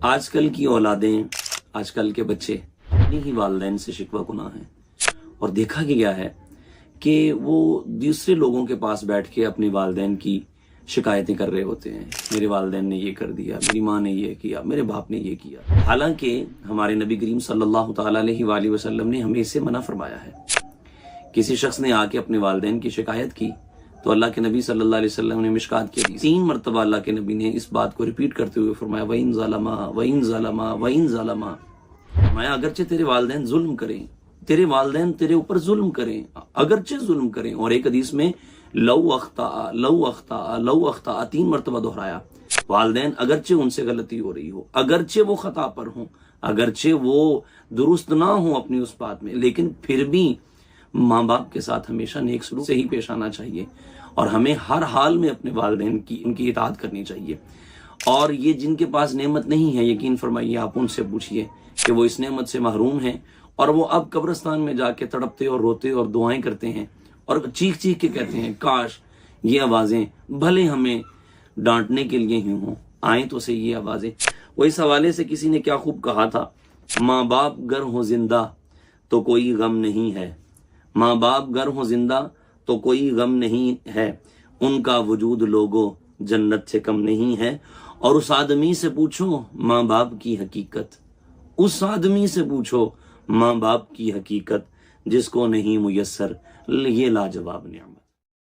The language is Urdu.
آج کل کی اولادیں، آج کل کے بچے اپنی ہی والدین سے شکوہ کناہ ہیں، اور دیکھا گیا ہے کہ وہ دوسرے لوگوں کے پاس بیٹھ کے اپنے والدین کی شکایتیں کر رہے ہوتے ہیں. میرے والدین نے یہ کر دیا، میری ماں نے یہ کیا، میرے باپ نے یہ کیا. حالانکہ ہمارے نبی کریم صلی اللہ تعالیٰ علیہ وآلہ وسلم نے ہمیں اسے منع فرمایا ہے. کسی شخص نے آ کے اپنے والدین کی شکایت کی تو اللہ کے نبی صلی اللہ علیہ وسلم نے مشکات کی 3 مرتبہ اللہ کے نبی نے اس بات کو ریپیٹ کرتے ہوئے فرمایا وَإِن ظَلَمَا وَإِن ظَلَمَا وَإِن ظَلَمَا. فرمایا اگرچہ تیرے والدین ظلم کریں، تیرے والدین تیرے اوپر ظلم کریں، اگرچہ ظلم کریں. اور ایک حدیث میں لو اخطا لو اخطا لو اخطا 3 مرتبہ دہرایا. والدین اگرچہ ان سے غلطی ہو رہی ہو، اگرچہ وہ خطا پر ہوں، اگرچہ وہ درست نہ ہوں اپنی اس بات میں، لیکن پھر بھی ماں باپ کے ساتھ ہمیشہ نیک سلوک سے ہی پیش آنا چاہیے، اور ہمیں ہر حال میں اپنے والدین کی ان کی اطاعت کرنی چاہیے. اور یہ جن کے پاس نعمت نہیں ہے، یقین فرمائیے آپ ان سے پوچھئے کہ وہ اس نعمت سے محروم ہیں، اور وہ اب قبرستان میں جا کے تڑپتے اور روتے اور دعائیں کرتے ہیں اور چیخ چیخ کے کہتے ہیں کاش یہ آوازیں بھلے ہمیں ڈانٹنے کے لیے ہی ہوں، آئیں تو صحیح یہ آوازیں. وہ اس حوالے سے کسی نے کیا خوب کہا تھا، ماں باپ گر ہوں زندہ تو کوئی غم نہیں ہے، ماں باپ گر ہوں زندہ تو کوئی غم نہیں ہے، ان کا وجود لوگوں جنت سے کم نہیں ہے. اور اس آدمی سے پوچھو ماں باپ کی حقیقت، اس آدمی سے پوچھو ماں باپ کی حقیقت، جس کو نہیں میسر یہ لاجواب نعمت.